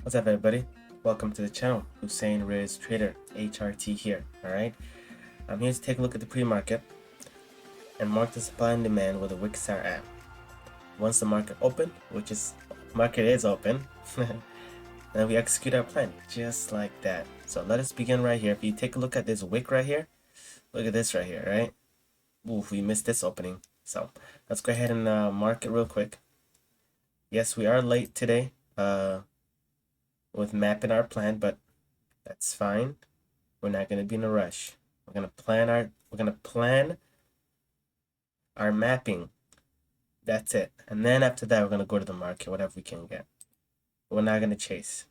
What's up, everybody? Welcome to the channel. Hussein Riz Trader, HRT here. Alright, I'm here to take a look at the pre-market and mark the supply and demand where the wicks are at. Once the market open, which is market is open, then we execute our plan just like that. So let us begin right here. If you take a look at this wick right here, look at this right here, right? Oof, we missed this opening. So let's go ahead and mark it real quick. Yes, we are late today. With mapping our plan, but that's fine. We're not gonna be in a rush. We're gonna plan our mapping. That's it. And then after that, we're gonna go to the market, whatever we can get. We're not gonna chase.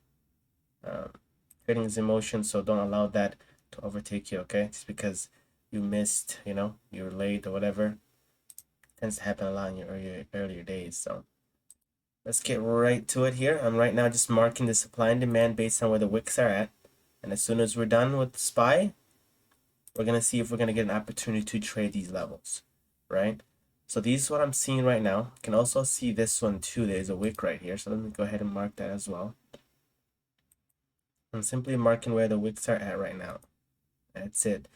Trading is emotion, so don't allow that to overtake you. Okay, just because you missed, you're late or whatever, it tends to happen a lot in your earlier days. So let's get right to it here. I'm right now just marking the supply and demand based on where the wicks are at. And as soon as we're done with the SPY, we're going to see if we're going to get an opportunity to trade these levels, right? So these is what I'm seeing right now. You can also see this one too. There's a wick right here. So let me go ahead and mark that as well. I'm simply marking where the wicks are at right now. That's it.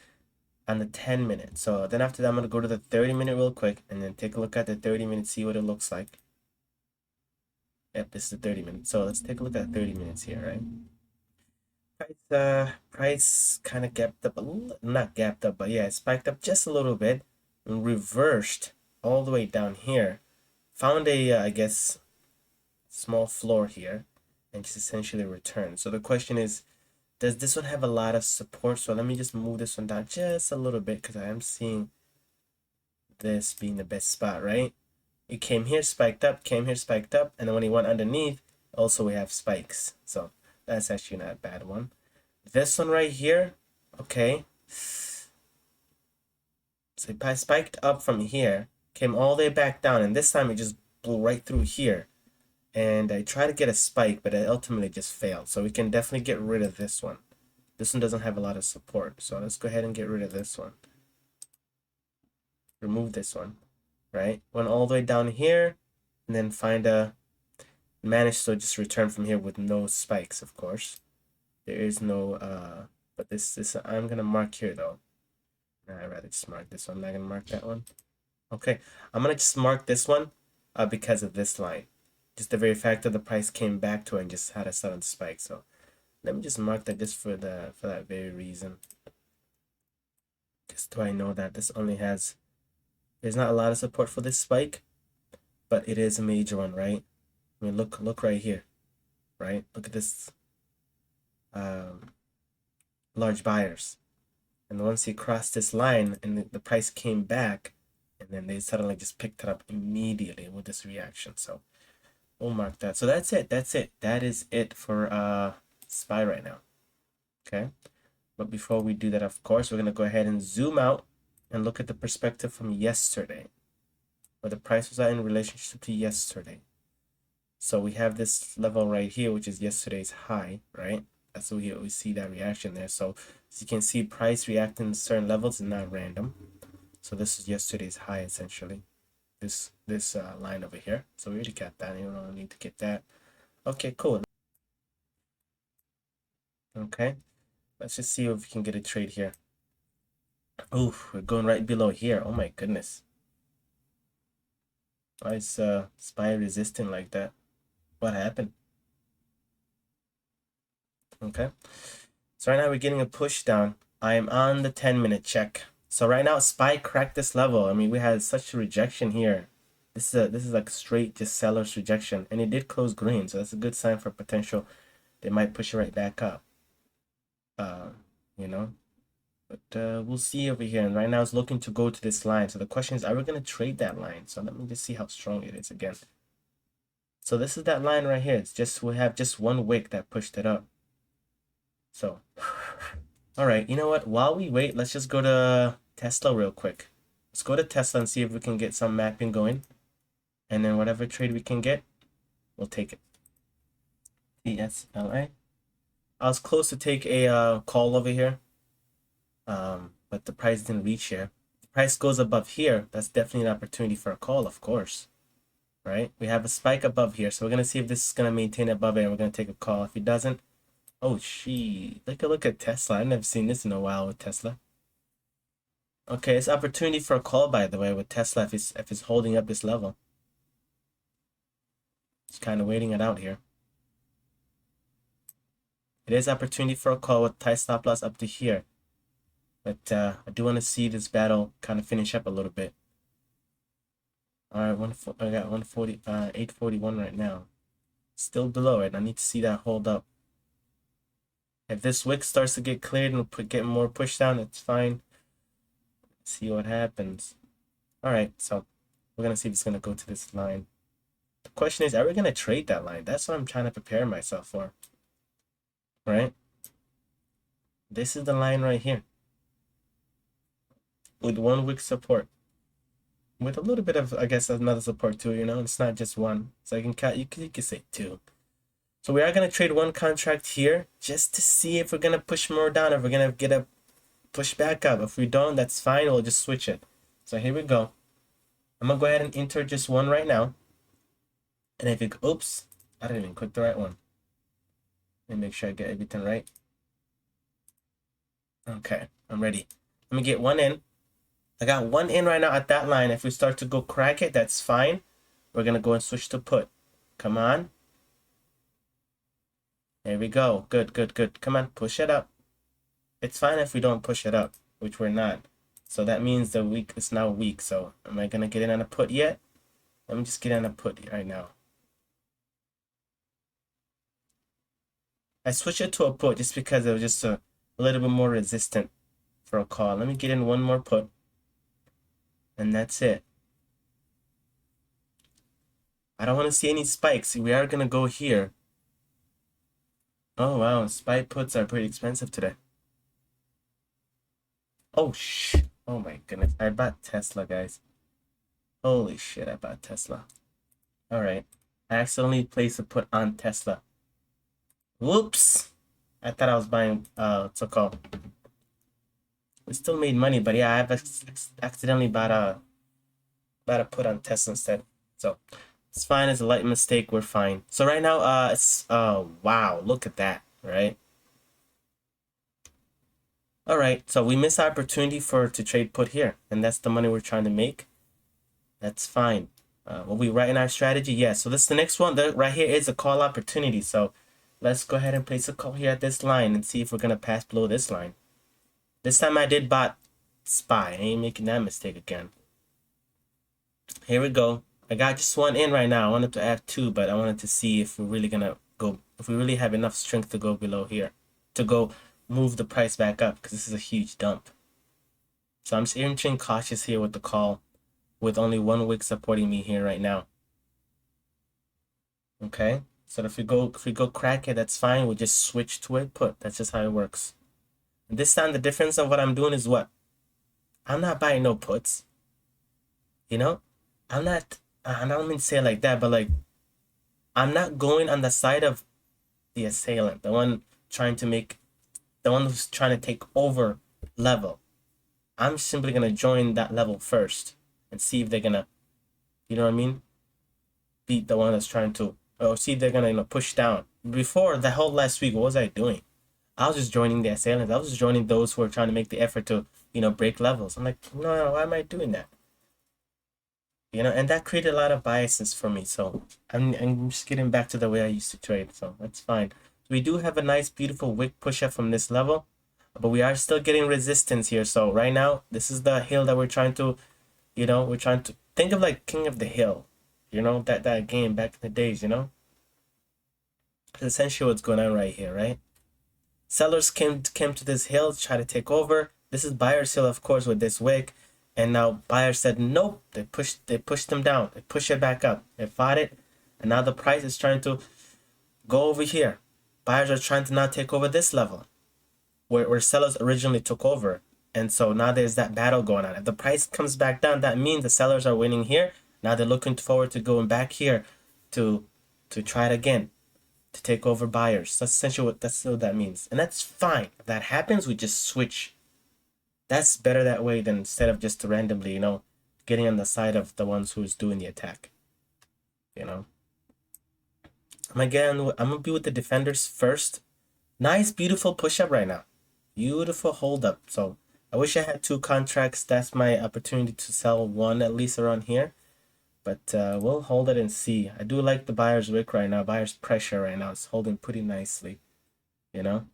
On the 10-minute. So then after that, I'm going to go to the 30-minute real quick and then take a look at the 30-minute, see what it looks like. Yep, this is the 30 minutes. So let's take a look at 30 minutes here, right? Price kind of gapped up a little, not gapped up, but yeah, it spiked up just a little bit and reversed all the way down here. Found a, I guess, small floor here and just essentially returned. So the question is, does this one have a lot of support? So let me just move this one down just a little bit because I am seeing this being the best spot, right? It came here, spiked up, came here, spiked up, and then when he went underneath, also we have spikes. So that's actually not a bad one. This one right here, okay. So it spiked up from here, came all the way back down, and this time it just blew right through here. And I tried to get a spike, but it ultimately just failed. So we can definitely get rid of this one. This one doesn't have a lot of support. So let's go ahead and get rid of this one. Remove this one, right? Went all the way down here, and then managed to just return from here with no spikes, of course. There is no, but this I'm gonna mark here though. I'd rather just mark this one. I'm not gonna mark that one. Okay, I'm gonna just mark this one because of this line. Just the very fact that the price came back to it and just had a sudden spike. So let me just mark that just for that very reason. Just so I know that this only there's not a lot of support for this spike, but it is a major one, right? I mean, look right here, right? Look at this. Large buyers, and once he crossed this line and the price came back, and then they suddenly just picked it up immediately with this reaction. So we'll mark that. So that's it. That is it for SPY right now. Okay, but before we do that, of course, we're gonna go ahead and zoom out and look at the perspective from yesterday, where the price was at in relationship to yesterday. So we have this level right here, which is yesterday's high, right? That's what we see that reaction there. So as you can see, price reacting to certain levels is not random. So this is yesterday's high essentially. This line over here. So we already got that. You don't need to get that. Okay, cool. Okay, let's just see if we can get a trade here. Oh, we're going right below here. Oh my goodness. Why is SPY resisting like that? What happened? Okay, so right now we're getting a push down. I am on the 10-minute check. So right now SPY cracked this level. I mean, we had such a rejection here. This is like straight just seller's rejection, and it did close green, so that's a good sign for potential. They might push it right back up. You know, but we'll see over here. And right now it's looking to go to this line. So the question is, are we going to trade that line? So let me just see how strong it is again. So this is that line right here. It's just we have just one wick that pushed it up. So, all right, you know what? While we wait, let's just go to Tesla real quick. Let's go to Tesla and see if we can get some mapping going. And then whatever trade we can get, we'll take it. TSLA. I was close to take a call over here, but the price didn't reach here. If the price goes above here, that's definitely an opportunity for a call, of course. right? We have a spike above here, so we're gonna see if this is gonna maintain above it, and we're gonna take a call. If it doesn't, oh shit, look at Tesla. I've never seen this in a while with Tesla. Okay, it's opportunity for a call, by the way, with Tesla if it's holding up this level. Just kind of waiting it out here. It is opportunity for a call with tight stop loss up to here. But I do want to see this battle kind of finish up a little bit. All right, I got 140, 841 right now. Still below it. I need to see that hold up. If this wick starts to get cleared and get more push down, it's fine. See what happens. All right, so we're gonna see if it's gonna go to this line. The question is, are we gonna trade that line? That's what I'm trying to prepare myself for. Right? This is the line right here. With 1 wick support. With a little bit of, I guess, another support too, you know? It's not just one. So you can say 2. So we are going to trade 1 contract here just to see if we're going to push more down, if we're going to get a push back up. If we don't, that's fine. We'll just switch it. So here we go. I'm going to go ahead and enter just 1 right now. And if it, oops, I didn't even click the right one. Let me make sure I get everything right. Okay, I'm ready. Let me get 1 in. I got 1 in right now at that line. If we start to go crack it, that's fine. We're going to go and switch to put. Come on. There we go. Good, good, good. Come on, push it up. It's fine if we don't push it up, which we're not. So that means the week is now weak. So am I going to get in on a put yet? Let me just get in a put right now. I switched it to a put just because it was just a little bit more resistant for a call. Let me get in 1 more put. And that's it. I don't want to see any spikes. We are going to go here. Oh, wow. Spike puts are pretty expensive today. Oh, shit. Oh, my goodness. I bought Tesla, guys. Holy shit, I bought Tesla. All right. I accidentally placed a put on Tesla. Whoops. I thought I was buying, what's it called? We still made money, but yeah, I've accidentally bought a put on Tesla instead. So it's fine. It's a light mistake. We're fine. So right now, it's wow, look at that, right? All right, so we missed opportunity to trade put here, and that's the money we're trying to make. That's fine. Will we write in our strategy? Yes. So this is the next one. Right here is a call opportunity. So let's go ahead and place a call here at this line and see if we're gonna pass below this line. This time I did bot SPY. I ain't making that mistake again. Here we go. I got just 1 in right now. I wanted to add 2, but I wanted to see if we're really gonna go, if we really have enough strength to go below here, to go move the price back up, because this is a huge dump. So I'm just entering cautious here with the call, with only 1 wick supporting me here right now. Okay, so if we go crack it, that's fine. We'll just switch to a put. That's just how it works. And this time the difference of what I'm doing is what? I'm not buying no puts. You know? I'm not, I don't mean to say it like that, but like, I'm not going on the side of the assailant, the one who's trying to take over level. I'm simply going to join that level first and see if they're going to, you know what I mean? Beat the one that's trying to, or see if they're going to, push down. Before, the whole last week, what was I doing? I was just joining the assailants. I was just joining those who are trying to make the effort to, break levels. I'm like, no, why am I doing that? And that created a lot of biases for me. So I'm just getting back to the way I used to trade. So that's fine. We do have a nice, beautiful wick push up from this level, but we are still getting resistance here. So right now, this is the hill that we're trying to, we're trying to think of like King of the Hill, that game back in the days, That's essentially what's going on right here, right? Sellers came to this hill to try to take over. This is buyer's hill, of course, with this wick. And now buyers said nope. They pushed them down. They pushed it back up. They fought it, and now the price is trying to go over here. Buyers are trying to now take over this level, where sellers originally took over. And so now there's that battle going on. If the price comes back down, that means the sellers are winning here. Now they're looking forward to going back here to try it again, to take over buyers. That's essentially what that means, and that's fine. If that happens, we just switch. That's better that way than instead of just randomly, getting on the side of the ones who's doing the attack. you know. I'm gonna be with the defenders first. Nice, beautiful push up right now. Beautiful hold up. So I wish I had two contracts. That's my opportunity to sell one at least around here. But we'll hold it and see. I do like the buyer's wick right now. Buyer's pressure right now. It's holding pretty nicely, you know.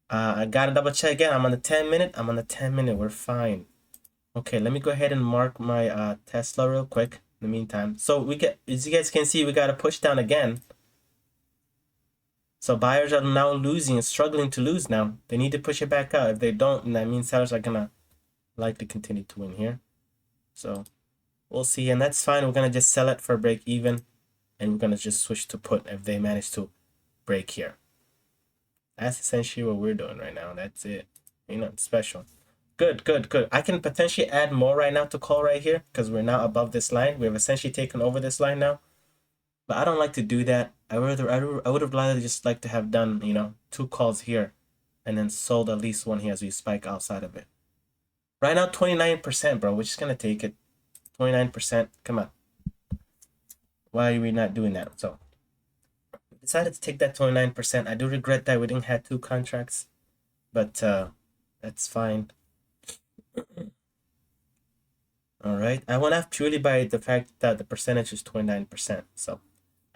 I gotta double check again. I'm on the 10-minute. I'm on the 10-minute. We're fine. Okay, let me go ahead and mark my Tesla real quick in the meantime. So we get, as you guys can see, we got to push down again. So buyers are now losing, struggling to lose now. They need to push it back out. If they don't, that means sellers are gonna likely continue to win here. So we'll see, and that's fine. We're gonna just sell it for break even, and we're gonna just switch to put if they manage to break here. That's essentially what we're doing right now. That's it. You know, special. Good, good, good. I can potentially add more right now to call right here because we're now above this line. We've essentially taken over this line now. But I don't like to do that. I would have rather just like to have done, you know, 2 calls here and then sold at least one here as we spike outside of it. Right now, 29%, bro. We're just going to take it. 29%. Come on. Why are we not doing that? So, we decided to take that 29%. I do regret that we didn't have 2 contracts. But that's fine. All right. I went off purely by the fact that the percentage is 29%. So,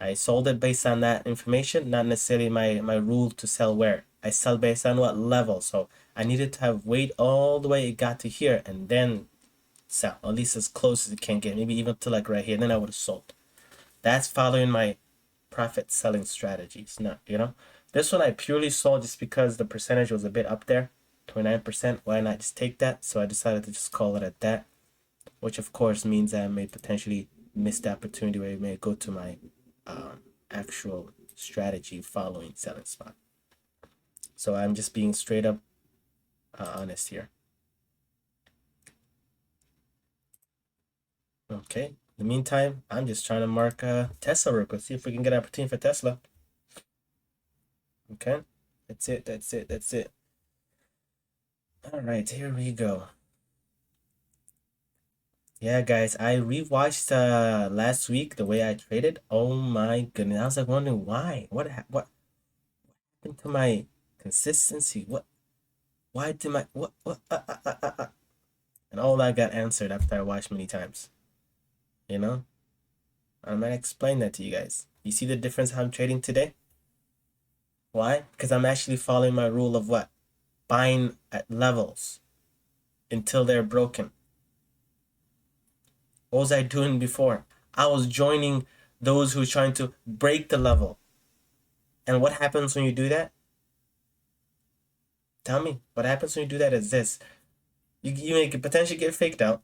I sold it based on that information, not necessarily my rule to sell where. I sell based on what level. So I needed to have wait all the way it got to here and then sell, at least as close as it can get, maybe even to like right here. Then I would have sold. That's following my profit selling strategies. Not, you know, this one I purely sold just because the percentage was a bit up there, 29%. Why not just take that? So I decided to just call it at that, which of course means I may potentially miss the opportunity where it may go to my actual strategy following selling spot. So I'm just being straight up honest here. Okay. In the meantime, I'm just trying to mark Tesla real quick. See if we can get an opportunity for Tesla. Okay. That's it. That's it. That's it. All right. Here we go. Yeah, guys, I rewatched last week the way I traded. Oh my goodness. I was like wondering why. What happened to my consistency? Why did my and all that got answered after I watched many times. You know? I'm gonna explain that to you guys. You see the difference how I'm trading today? Why? Because I'm actually following my rule of what? Buying at levels until they're broken. What was I doing before? I was joining those who are trying to break the level. And what happens when you do that? Tell me. What happens when you do that is this. You may potentially get faked out.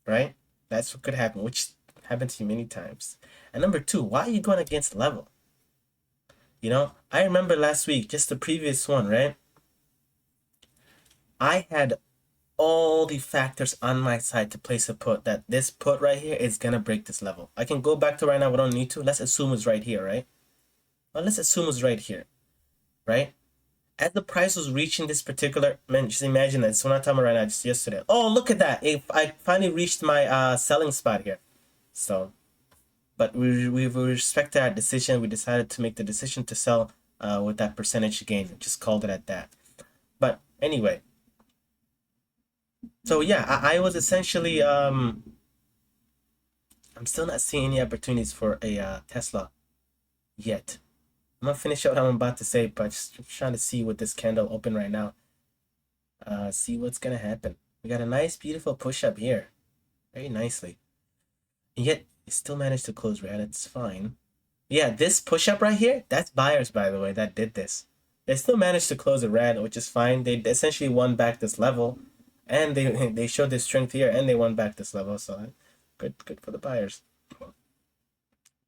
Right? That's what could happen, which happened to you many times. And number 2, why are you going against level? You know, I remember last week, just the previous one, right? I had all the factors on my side to place a put that this put right here is gonna break this level. I can go back to right now, we don't need to. Let's assume it's right here, right? Well, let's assume it's right here, right? As the price was reaching this particular, man, just imagine that. So I'm not talking right now, just yesterday. Oh, look at that. I finally reached my selling spot here. So, but we respected our decision. We decided to make the decision to sell with that percentage gain. Just called it at that. But anyway, so yeah, I was essentially I'm still not seeing any opportunities for a Tesla yet. I'm gonna finish out what I'm about to say, but just trying to see what this candle open right now. See what's gonna happen. We got a nice, beautiful push up here, very nicely, and yet it still managed to close red. It's fine. Yeah, this push up right here, that's buyers, by the way, that did this. They still managed to close a red, which is fine. They essentially won back this level, and they showed their strength here, and they won back this level. So good for the buyers.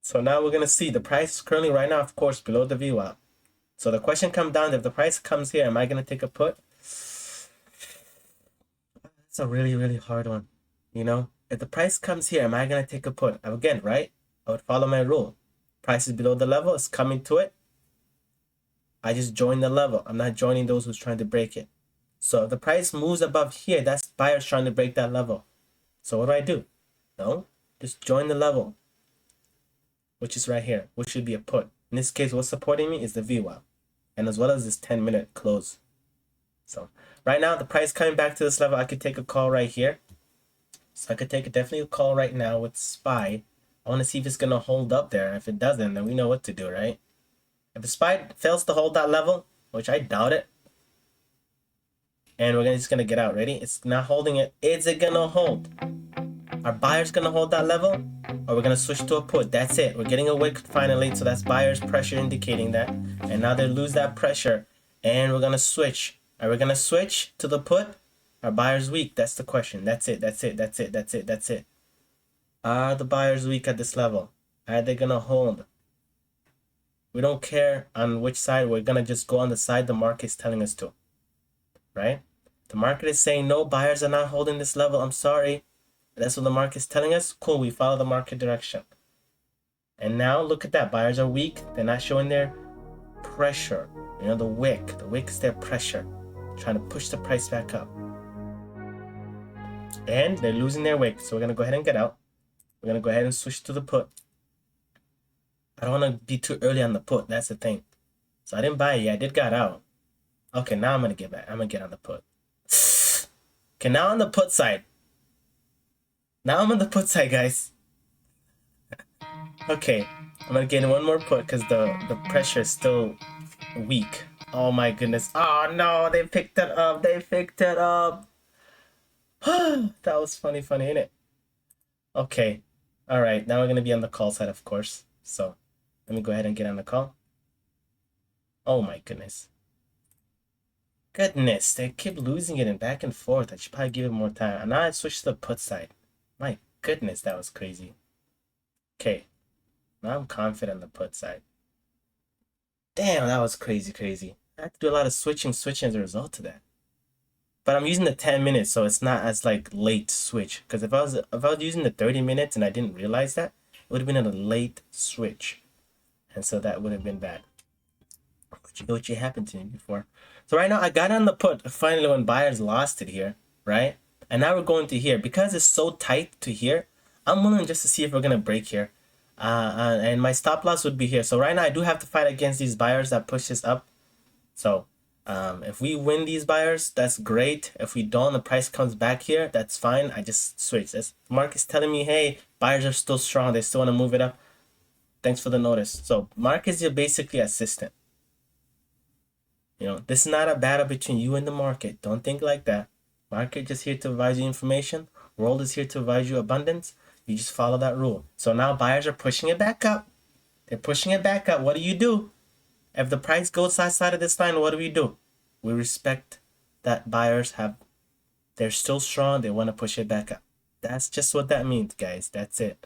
So now we're gonna see the price is currently right now, of course, below the VWAP. So the question comes down, if the price comes here, am I gonna take a put? It's a really hard one. You know, if the price comes here, am I gonna take a put? Again, right? I would follow my rule. Price is below the level, it's coming to it. I just join the level. I'm not joining those who's trying to break it. So if the price moves above here, that's buyers trying to break that level. So what do? No, just join the level. which is right here, which should be a put. In this case, what's supporting me is the VWAP, and as well as this 10-minute close. So right now, the price coming back to this level, I could take a call right here. So I could take definitely a call right now with SPY. I want to see if it's going to hold up there. If it doesn't, then we know what to do, right? If the SPY fails to hold that level, which I doubt it, and we're just going to get out. Ready? It's not holding it. Is it going to hold? Are buyers going to hold that level? Or we're going to switch to a put? That's it. We're getting a wick finally. So that's buyers pressure indicating that. And now they lose that pressure. And we're going to switch. Are we going to switch to the put? Are buyers weak? That's the question. That's it. That's it. That's it. That's it. That's it. Are the buyers weak at this level? Are they going to hold? We don't care on which side. We're going to just go on the side the market is telling us to. Right? The market is saying, no, buyers are not holding this level. I'm sorry. That's what the market is telling us. Cool. We follow the market direction. And now look at that. Buyers are weak. They're not showing their pressure. You know, the wick. The wick is their pressure. Trying to push the price back up. And they're losing their wick. So we're going to go ahead and get out. We're going to go ahead and switch to the put. I don't want to be too early on the put. That's the thing. So I didn't buy it yet. I did got out. Okay, now I'm going to get back. I'm going to get on the put. Okay, now on the put side. Now I'm on the put side, guys. Okay, I'm going to get in one more put because the pressure is still weak. Oh my goodness. Oh no, they picked it up. They picked it up. That was funny, ain't it? Okay. All right, now we're going to be on the call side, of course. So let me go ahead and get on the call. Oh my goodness. Goodness, they keep losing it and back and forth. I should probably give it more time. And now I switched to the put side. My goodness, that was crazy. Okay, now I'm confident on the put side. Damn, that was crazy. I had to do a lot of switching as a result of that. But I'm using the 10 minutes, so it's not as like late switch. Because if I was using the 30 minutes and I didn't realize that, it would have been a late switch. And so that would have been bad. Which happened to me before. So right now I got on the put finally when buyers lost it here, right? And now we're going to here. Because it's so tight to here, I'm willing just to see if we're going to break here. And my stop loss would be here. So right now I do have to fight against these buyers that push this up. So if we win these buyers, that's great. If we don't, the price comes back here, that's fine. I just switch. This market's telling me, hey, buyers are still strong. They still want to move it up. Thanks for the notice. So market's your basically assistant. You know, this is not a battle between you and the market. Don't think like that. Market just here to provide you information. World is here to provide you abundance. You just follow that rule. So now buyers are pushing it back up. They're pushing it back up. What do? If the price goes outside of this line, what do? We respect that buyers they're still strong. They want to push it back up. That's just what that means, guys. That's it.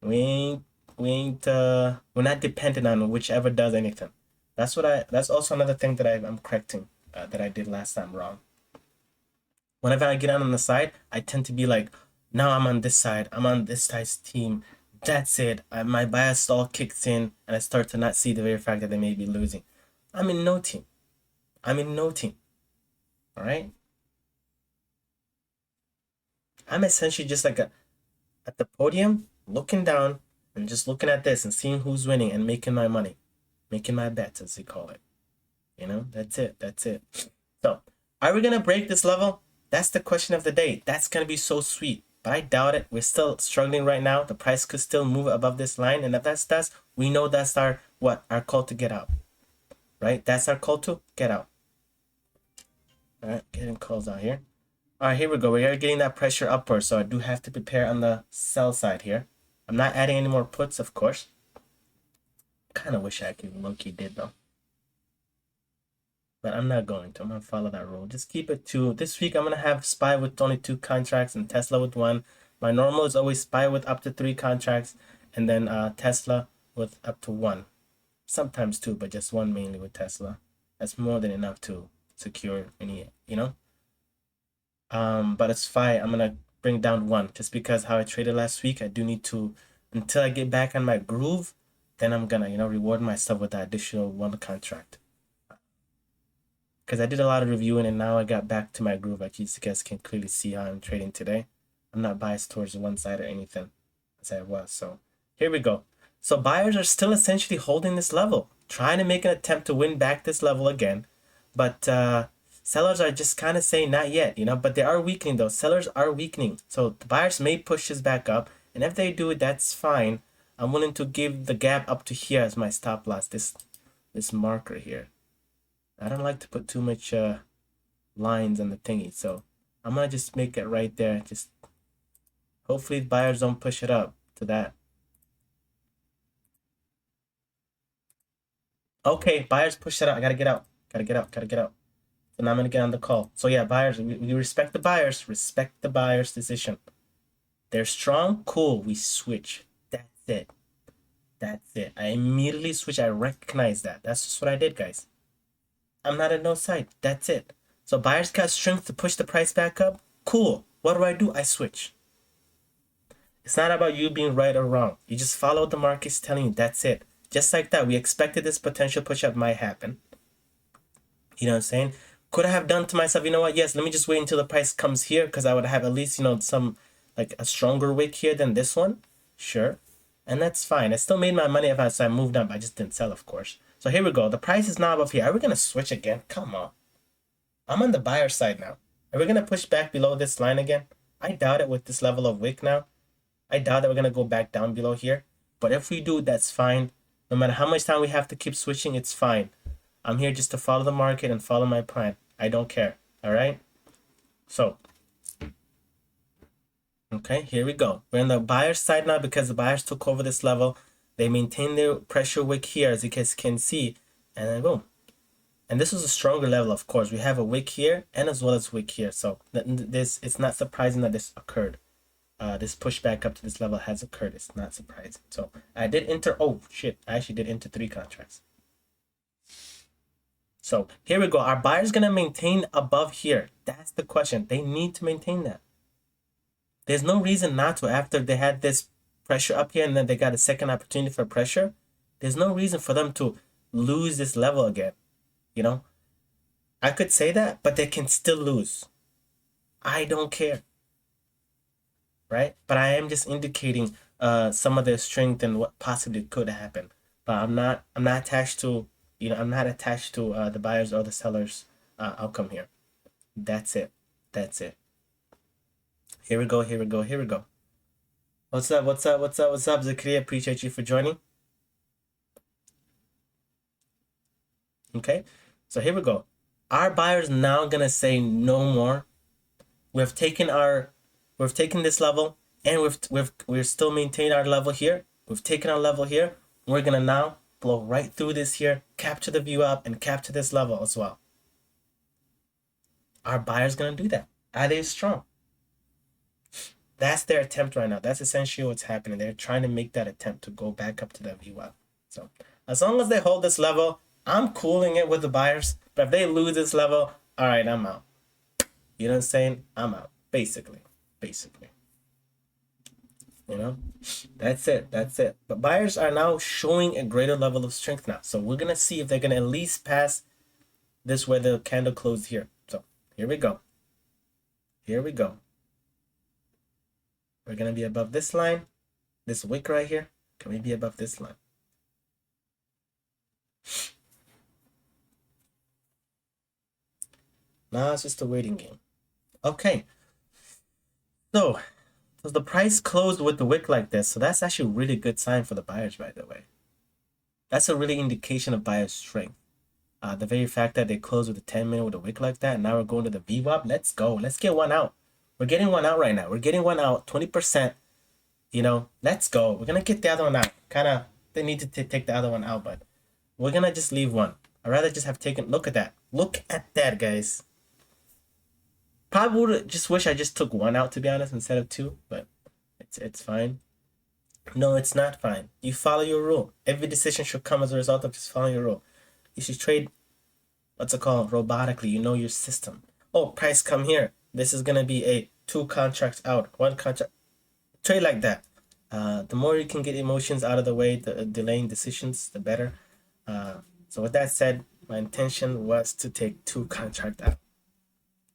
We're not dependent on whichever does anything. That's also another thing that I'm correcting that I did last time wrong. Whenever I get on the side, I tend to be like, now I'm on this side. I'm on this side's team. That's it. My bias all kicks in, and I start to not see the very fact that they may be losing. I'm in no team. All right? I'm essentially just like at the podium, looking down, and just looking at this and seeing who's winning and making my money. Making my bets, as they call it. You know, that's it. So, are we going to break this level? That's the question of the day. That's going to be so sweet. But I doubt it. We're still struggling right now. The price could still move above this line. And if that's, we know that's our call to get out. Right? That's our call to get out. All right, getting calls out here. All right, here we go. We are getting that pressure upward. So I do have to prepare on the sell side here. I'm not adding any more puts, of course. Kind of wish I could low-key did though. But I'm not going to. I'm going to follow that rule. Just keep it to this week. I'm going to have SPY with only 2 contracts and Tesla with 1. My normal is always SPY with up to 3 contracts and then Tesla with up to 1. Sometimes 2, but just 1 mainly with Tesla. That's more than enough to secure any, you know. But it's fine. I'm going to bring down 1 just because how I traded last week. I do need to, until I get back on my groove, then I'm gonna, you know, reward myself with that additional 1 contract. Because I did a lot of reviewing and now I got back to my groove. Like you guys can clearly see how I'm trading today. I'm not biased towards one side or anything as I was. So here we go. So buyers are still essentially holding this level, trying to make an attempt to win back this level again. But sellers are just kind of saying not yet, you know, but they are weakening though. Sellers are weakening. So the buyers may push this back up. And if they do it, that's fine. I'm willing to give the gap up to here as my stop loss, this marker here. I don't like to put too much lines on the thingy. So I'm going to just make it right there. Just hopefully the buyers don't push it up to that. Okay, buyers push it out. I gotta get out. Gotta get out. Gotta get out. So now I'm gonna get on the call. So yeah, buyers, we respect the buyers. Respect the buyers' decision. They're strong. Cool. We switch. That's it. That's it. I immediately switch. I recognize that. That's just what I did, guys. I'm not at no side. That's it. So buyers got strength to push the price back up. Cool. What do? I switch. It's not about you being right or wrong. You just follow what the market's telling you. That's it. Just like that, we expected this potential push up might happen. You know what I'm saying? Could I have done to myself, you know what? Yes, let me just wait until the price comes here because I would have at least, you know, some like a stronger wick here than this one. Sure. And that's fine. I still made my money if I moved up. I just didn't sell, of course. So here we go. The price is now above here. Are we going to switch again? Come on. I'm on the buyer side now. Are we going to push back below this line again? I doubt it with this level of wick now. I doubt that we're going to go back down below here. But if we do, that's fine. No matter how much time we have to keep switching, it's fine. I'm here just to follow the market and follow my plan. I don't care. All right? So, okay, here we go. We're on the buyer's side now because the buyers took over this level. They maintain their pressure wick here, as you guys can see. And then boom. And this was a stronger level, of course. We have a wick here and as well as wick here. So it's not surprising that this occurred. This pushback up to this level has occurred. It's not surprising. So I did enter. Oh shit! I actually did enter 3 contracts. So here we go. Our buyer's gonna maintain above here. That's the question. They need to maintain that. There's no reason not to. After they had this pressure up here and then they got a second opportunity for pressure, there's no reason for them to lose this level again. You know, I could say that, but they can still lose. I don't care. Right? But I am just indicating some of their strength and what possibly could happen. But I'm not attached to, you know, I'm not attached to the buyers or the sellers outcome here. That's it. That's it. Here we go. Here we go. Here we go. What's up? What's up? What's up? What's up, Zakaria? Appreciate you for joining. Okay. So here we go. Our buyers now gonna say no more. We've taken this level and we're still maintaining our level here. We've taken our level here. We're gonna now blow right through this here, capture the view up and capture this level as well. Our buyer's gonna do that. Are they strong? That's their attempt right now. That's essentially what's happening. They're trying to make that attempt to go back up to the view up. So as long as they hold this level, I'm cooling it with the buyers. But if they lose this level, all right, I'm out. You know what I'm saying? I'm out. Basically. You know, that's it. But buyers are now showing a greater level of strength now. So we're gonna see if they're gonna at least pass this where the candle closed here. So here we go. We're gonna be above this line, this wick right here. Can we be above this line? Now it's just a waiting game. Okay. So the price closed with the wick like this. So that's actually a really good sign for the buyers, by the way. That's a really indication of buyer strength. The very fact that they closed with a 10-minute with a wick like that. And now we're going to the VWAP. Let's go. Let's get one out. We're getting one out right now. We're getting one out. 20%. You know, let's go. We're going to get the other one out. Kind of, they need to take the other one out, but we're going to just leave one. I'd rather just have taken, look at that. Look at that, guys. Probably would just wish I just took one out, to be honest, instead of 2, but it's fine. No, it's not fine. You follow your rule. Every decision should come as a result of just following your rule. You should trade, what's it called, robotically. You know your system. Oh, price come here. This is going to be a 2 contracts out, 1 contract. Trade like that. The more you can get emotions out of the way, the delaying decisions, the better. So with that said, my intention was to take 2 contracts out.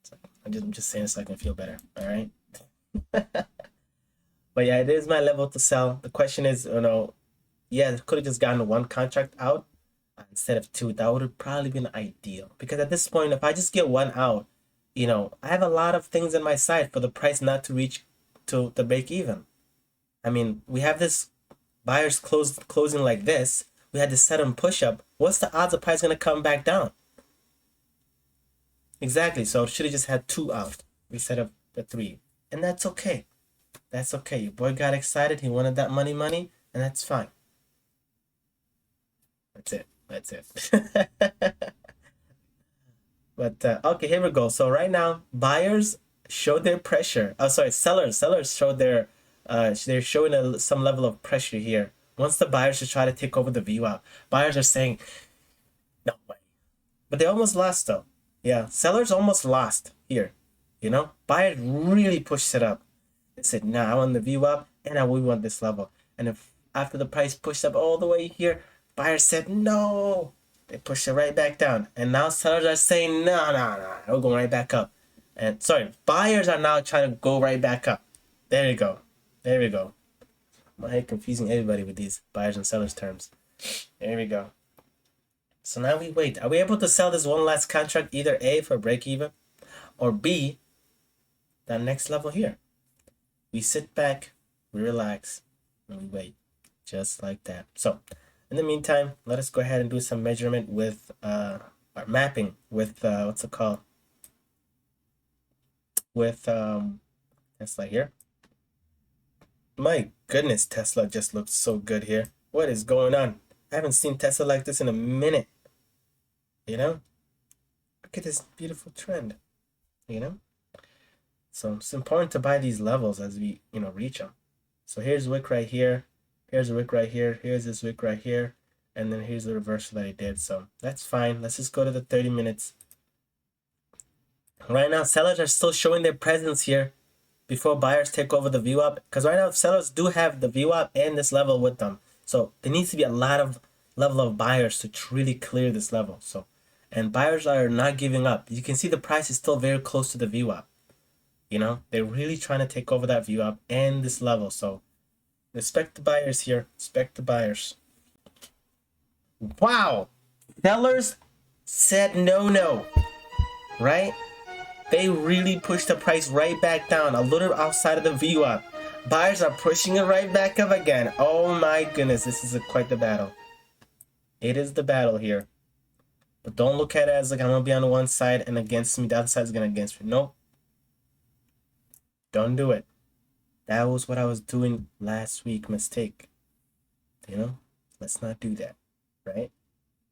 So I'm just saying so I can feel better. All right. But yeah, it is my level to sell. The question is, you know, Yeah, could have just gotten one contract out instead of two. That would have probably been ideal. Because at this point, if I just get one out, I have a lot of things in my side for the price not to reach to the break even. I mean, we have this buyers closing like this. We had this sudden push up. What's the odds the price gonna come back down? Exactly. So should have just had two out instead of the three, and that's okay. That's okay. Your boy got excited. He wanted that money, and that's fine. That's it. That's it. But okay, here we go. So right now, buyers showed their pressure. Oh, sorry, sellers showed their they're showing some level of pressure here. Once the buyers should try to take over the VWAP, buyers are saying no way, but they almost lost though. Yeah, sellers almost lost here. Buyers really pushed it up. They said, "Nah, I want the VWAP and we want this level." And if after the price pushed up all the way here, buyers said no. They push it right back down. And now sellers are saying, no, we're going right back up. And sorry, buyers are now trying to go right back up. There you go. There we go. I'm head confusing everybody with these buyers and sellers terms. There we go. So now we wait. Are we able to sell this one last contract, either A, for break even, or B, that next level here? We sit back, we relax, and we wait. Just like that. So in the meantime, let us go ahead and do some measurement with our mapping with what's it called? With Tesla here. My goodness, Tesla just looks so good here. What is going on? I haven't seen Tesla like this in a minute. Look at this beautiful trend. So it's important to buy these levels as we reach them. So here's wick right here. Here's a wick right here. Here's this wick right here. And then here's the reversal that I did. So that's fine. Let's just go to the 30 minutes. Right now, sellers are still showing their presence here before buyers take over the VWAP. Because right now, sellers do have the VWAP and this level with them. So there needs to be a lot of level of buyers to really clear this level. And buyers are not giving up. You can see the price is still very close to the VWAP. They're really trying to take over that VWAP and this level. So respect the buyers here. Respect the buyers. Wow. Sellers said no. Right? They really pushed the price right back down, a little outside of the VWAP. Buyers are pushing it right back up again. Oh my goodness, this is quite the battle. It is the battle here. But don't look at it as like I'm going to be on one side and against me. The other side is going to against me. Nope. Don't do it. That was what I was doing last week. Mistake. Let's not do that. Right?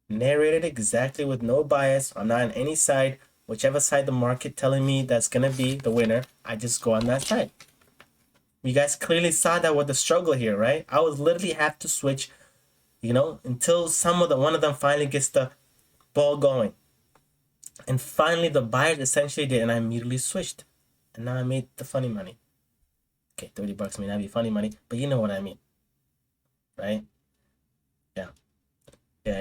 Narrated exactly with no bias. I'm not on any side. Whichever side the market telling me that's going to be the winner, I just go on that side. You guys clearly saw that with the struggle here, right? I would literally have to switch, until one of them finally gets the ball going. And finally the buyers essentially did, and I immediately switched. And now I made the funny money. Okay, $30 may not be funny money, but you know what I mean. Right? Yeah.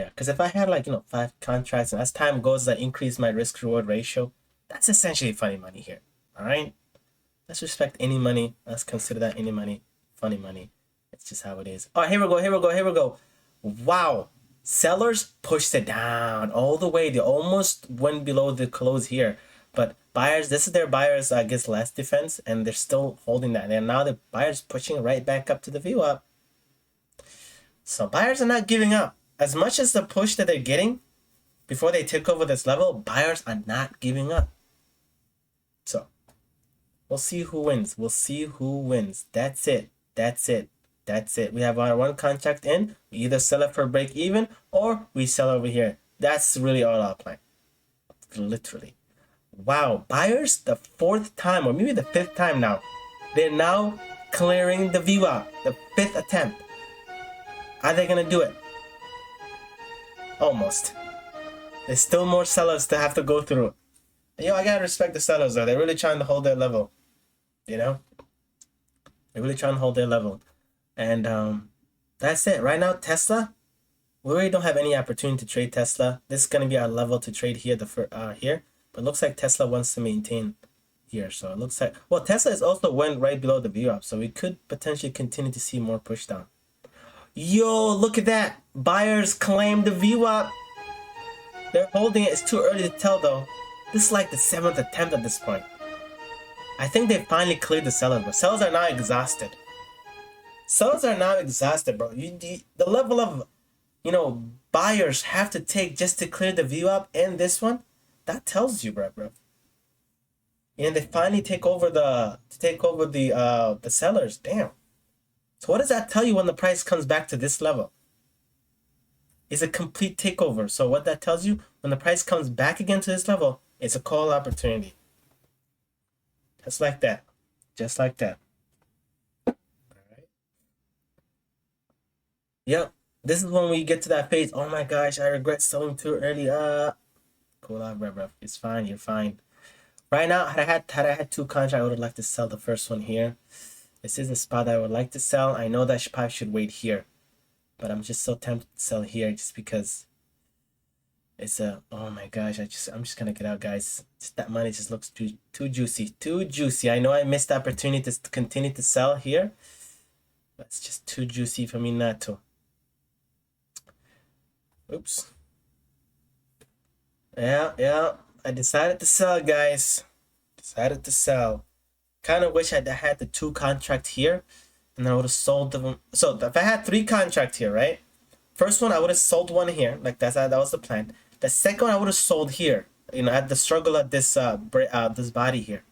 Because if I had 5 contracts, and as time goes, I increase my risk reward ratio, that's essentially funny money here. All right? Let's respect any money. Let's consider that any money funny money. It's just how it is. All right, here we go. Wow. Sellers pushed it down all the way. They almost went below the close here. But buyers, this is their buyers, I guess, last defense, and they're still holding that. And now the buyers pushing right back up to the VWAP. So buyers are not giving up. As much as the push that they're getting before they take over this level, buyers are not giving up. So we'll see who wins. That's it. We have our one contract in. We either sell it for break even or we sell over here. That's really all our plan. Literally. Wow. Buyers, the 4th time or maybe the 5th time now, they're now clearing the VWAP. The 5th attempt. Are they going to do it? Almost. There's still more sellers to have to go through. I gotta respect the sellers though. They're really trying to hold their level. They're really trying to hold their level. And that's it. Right now, Tesla, we really don't have any opportunity to trade Tesla. This is gonna be our level to trade here. Here, but it looks like Tesla wants to maintain here. So it looks like Tesla is also went right below the VWAP, so we could potentially continue to see more push down. Yo, look at that. Buyers claim the VWAP. They're holding it. It's too early to tell though. This is like the 7th attempt at this point. I think they finally cleared the sellers, but sellers are now exhausted. Sellers are now exhausted, bro. The level of, buyers have to take just to clear the VWAP and this one, that tells you, bro. And they finally take over the sellers. Damn. So what does that tell you when the price comes back to this level? It's a complete takeover. So what that tells you, when the price comes back again to this level, it's a call opportunity. Just like that. Just like that. All right. Yep. This is when we get to that phase. Oh my gosh, I regret selling too early. Cool out, bro. It's fine. You're fine. Right now, had I had two contracts, I would have liked to sell the first one here. This is a spot that I would like to sell. I know that I probably should wait here, but I'm just so tempted to sell here just because it's a, oh my gosh, I'm just gonna get out, guys. Just that money just looks too juicy. I know I missed the opportunity to continue to sell here, but it's just too juicy for me not to. Oops. Yeah. I decided to sell, guys. Decided to sell. Kind of wish I had the two contract here, and then I would have sold them. So if I had three contract here, right? First one I would have sold one here, like that was the plan. The second one I would have sold here. At the struggle at this this body here.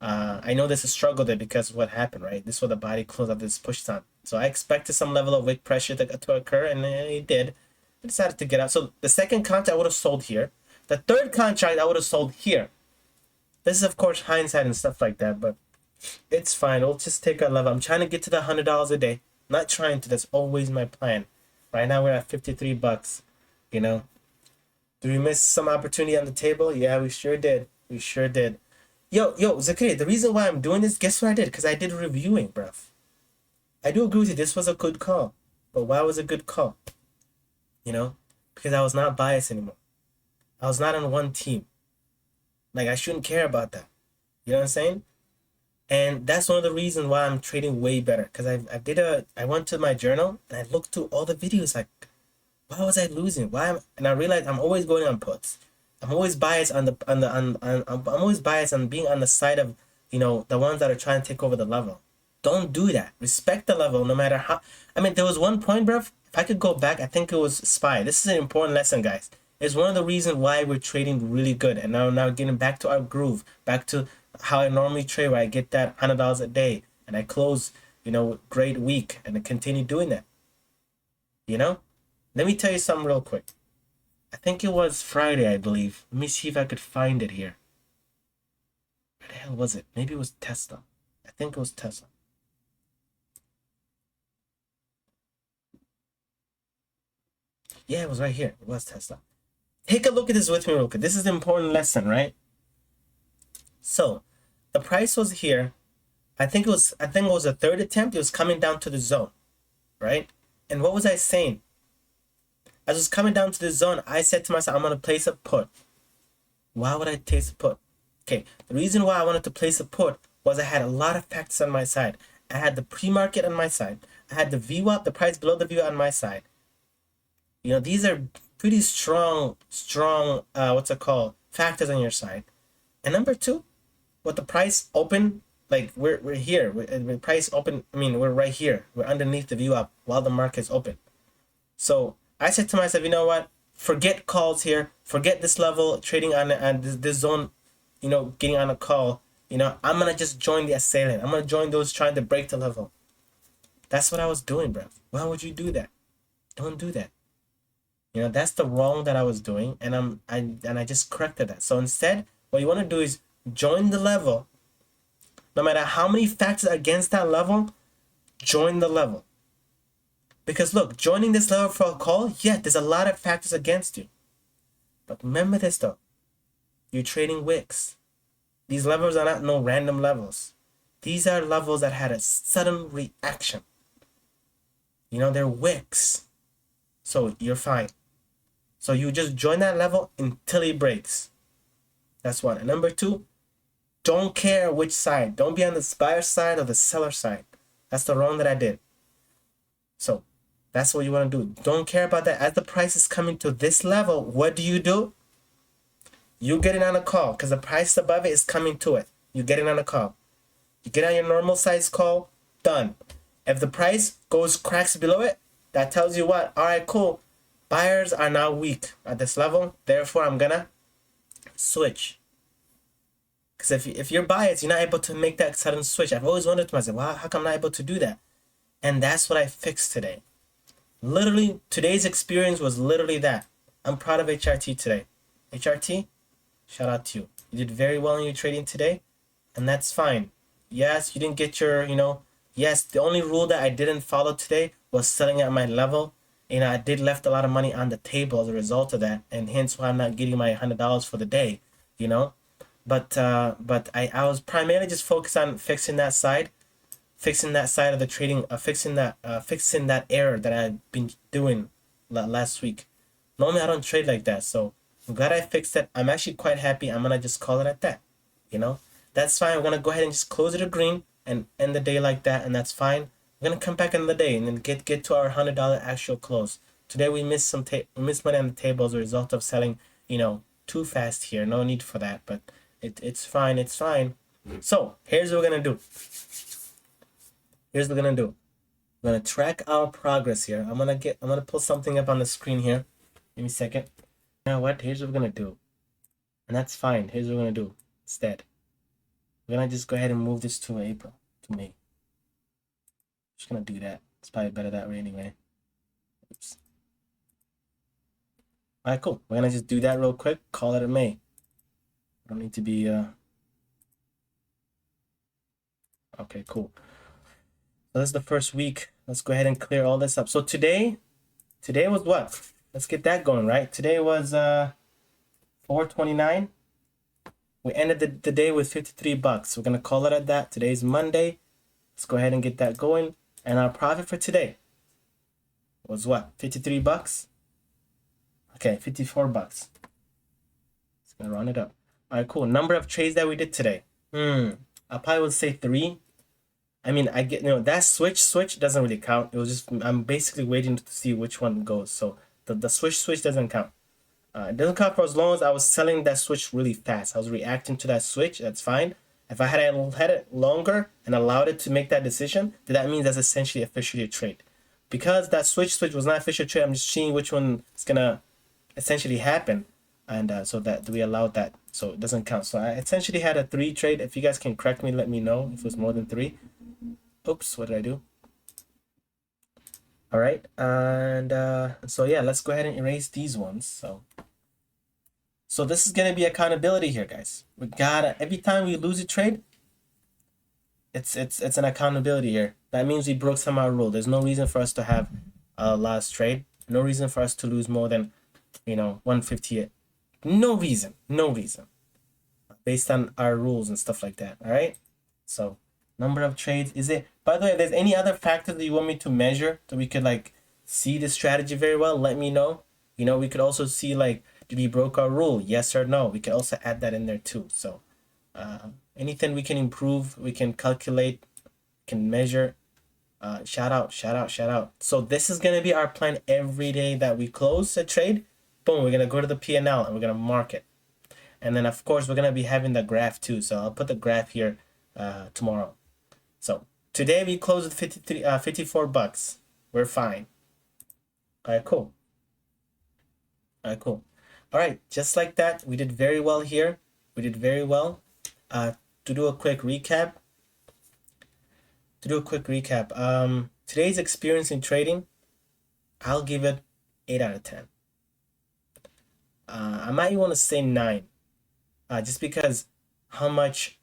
I know there's a struggle there because of what happened, right? This is where the body closed up this push down. So I expected some level of wick pressure to occur, and it did. I decided to get out. So the second contract I would have sold here. The third contract I would have sold here. This is of course hindsight and stuff like that, but it's fine. We'll just take our level. I'm trying to get to the $100 a day. Not trying to. That's always my plan. Right now we're at 53 bucks. Did we miss some opportunity on the table? Yeah, we sure did. We sure did. Yo, Zakaria, the reason why I'm doing this, guess what I did? Because I did reviewing, bruv. I do agree with you. This was a good call. But why was it a good call? Because I was not biased anymore. I was not on one team. Like, I shouldn't care about that. You know what I'm saying? And that's one of the reasons why I'm trading way better. Because I went to my journal and I looked through all the videos. Like, why was I losing? And I realized I'm always going on puts. I'm always biased I'm always biased on being on the side of, the ones that are trying to take over the level. Don't do that. Respect the level no matter how. I mean, there was one point, bruv. If I could go back, I think it was SPY. This is an important lesson, guys. It's one of the reasons why we're trading really good. And now getting back to our groove, back to how I normally trade, where I get that $100 a day and I close, great week, and I continue doing that. Let me tell you something real quick. I think it was Friday, I believe. Let me see if I could find it here. Where the hell was it? Maybe it was Tesla. I think it was Tesla. Yeah, it was right here. It was Tesla. Take a look at this with me real quick. This is an important lesson, right? So, the price was here. I think it was a third attempt. It was coming down to the zone, right? And what was I saying? As it was coming down to the zone, I said to myself, I'm going to place a put. Why would I place a put? Okay, the reason why I wanted to place a put was I had a lot of factors on my side. I had the pre-market on my side. I had the VWAP, the price below the VWAP on my side. These are pretty strong, factors on your side. And number two, with the price open, like we're here, with price open, we're right here. We're underneath the VWAP while the market's open. So I said to myself, you know what? Forget calls here. Forget this level, trading on this zone, getting on a call. I'm going to just join the assailant. I'm going to join those trying to break the level. That's what I was doing, bro. Why would you do that? Don't do that. That's the wrong that I was doing, and I just corrected that. So instead, what you want to do is join the level. No matter how many factors against that level, join the level. Because look, joining this level for a call, yeah, there's a lot of factors against you. But remember this though, you're trading wicks. These levels are not no random levels. These are levels that had a sudden reaction. They're wicks. So you're fine. So you just join that level until it breaks. That's one. And number two, don't care which side. Don't be on the buyer side or the seller side. That's the wrong that I did. So That's what you want to do. Don't care about that. As the price is coming to this level, what do? You get in on a call because the price above it is coming to it. You get in on a call. You get on your normal size call, done. If the price cracks below it, that tells you what? All right, cool. Buyers are now weak at this level. Therefore, I'm gonna switch. Because if you're biased, you're not able to make that sudden switch. I've always wondered to myself, wow, how come I'm not able to do that? And that's what I fixed today. Literally, today's experience was literally that. I'm proud of HRT today. HRT, shout out to you. You did very well in your trading today, and that's fine. Yes, you didn't get your, yes, the only rule that I didn't follow today was selling at my level. I did left a lot of money on the table as a result of that, and hence why I'm not getting my $100 for the day, But I was primarily just focused on fixing that side of the trading, fixing that error that I've been doing last week. Normally I don't trade like that, so I'm glad I fixed it. I'm actually quite happy. I'm gonna just call it at that. That's fine. I'm gonna go ahead and just close it at green and end the day like that, and that's fine. We're gonna come back in the day and then get to our $100 actual close. Today we missed money on the table as a result of selling, too fast here. No need for that, but it's fine. It's fine. So here's what we're gonna do. We're gonna track our progress here. I'm gonna pull something up on the screen here. Give me a second. You know what? Here's what we're gonna do. And that's fine. Here's what we're gonna do instead. We're gonna just go ahead and move this to May. Just gonna do that. It's probably better that way anyway. Oops. Alright, cool. We're gonna just do that real quick. Call it a May. I don't need to be okay, cool. So this is the first week. Let's go ahead and clear all this up. So today was what? Let's get that going, right? Today was 429. We ended the day with $53. We're gonna call it at that. Today's Monday. Let's go ahead and get that going. And our profit for today was what? $53? Okay, $54. Just gonna round it up. All right, cool. Number of trades that we did today. I probably would say 3. I mean, I get, that switch doesn't really count. It was just, I'm basically waiting to see which one goes. So the switch doesn't count. It doesn't count for as long as I was selling that switch really fast. I was reacting to that switch. That's fine. If I had it longer and allowed it to make that decision, then that means that's essentially officially a trade. Because that switch was not official trade, I'm just seeing which one is gonna essentially happen, and so that we allowed that, so it doesn't count. So I essentially had a 3 trade. If you guys can correct me, let me know if it was more than 3. Oops, what did I do? All right, and so yeah, let's go ahead and erase these ones. So this is gonna be accountability here, guys. We gotta, every time we lose a trade, it's an accountability here. That means we broke some of our rule. There's no reason for us to have a last trade. No reason for us to lose more than 158. No reason. Based on our rules and stuff like that. All right. So number of trades, is it? By the way, if there's any other factors that you want me to measure so we could see the strategy very well, let me know. We could also see did we broke our rule? Yes or no? We can also add that in there too. So anything we can improve, we can calculate, can measure. Shout out. So this is gonna be our plan every day that we close a trade. Boom, we're gonna go to the P&L and we're gonna mark it. And then of course we're gonna be having the graph too. So I'll put the graph here tomorrow. So today we closed with $54. We're fine. All right, cool. All right, just like that, we did very well here. We did very well. To do a quick recap. Today's experience in trading, I'll give it 8 out of 10. I might want to say 9, just because how much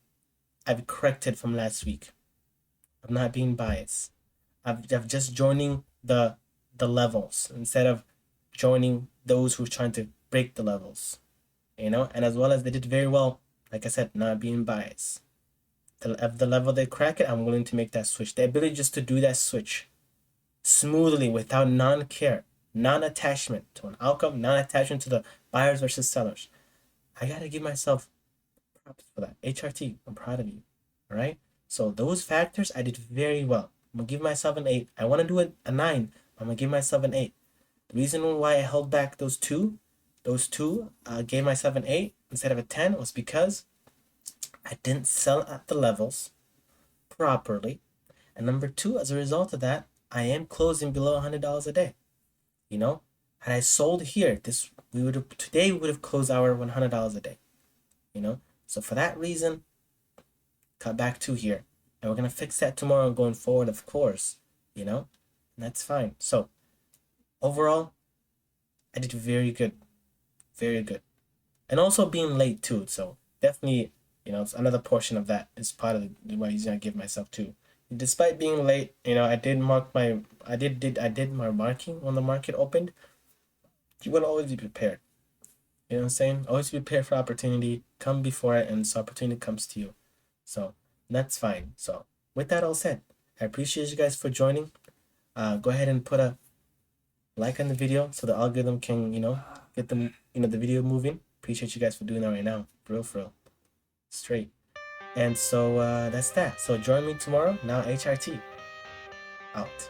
I've corrected from last week. I'm not being biased. I've just joining the levels instead of joining those who are trying to break the levels, and as well as they did very well. Like I said, not being biased. At the level they crack it, I'm willing to make that switch. The ability just to do that switch smoothly without non-care, non-attachment to an outcome, non-attachment to the buyers versus sellers. I gotta give myself props for that. HRT, I'm proud of you. All right. So those factors, I did very well. I'm gonna give myself an 8. I want to do a 9, I'm gonna give myself an 8. The reason why I held back those two, gave myself an 8 instead of a 10 was because I didn't sell at the levels properly. And number two, as a result of that, I am closing below $100 a day. You know, had I sold here, today we would have closed our $100 a day. You know, so for that reason, cut back to here, and we're gonna fix that tomorrow going forward, of course. You know, and that's fine. So overall, I did very good, very good, and also being late too. So definitely, it's another portion of that is part of the reason I give myself too. Despite being late, I did my marking when the market opened. You will always be prepared. You know what I'm saying? Always be prepared for opportunity. Come before it, and so opportunity comes to you. So that's fine. So with that all said, I appreciate you guys for joining. Go ahead and put a like on the video so the algorithm can, get the video moving. Appreciate you guys for doing that right now. For real. Straight. And so that's that. So join me tomorrow. Now HRT. Out.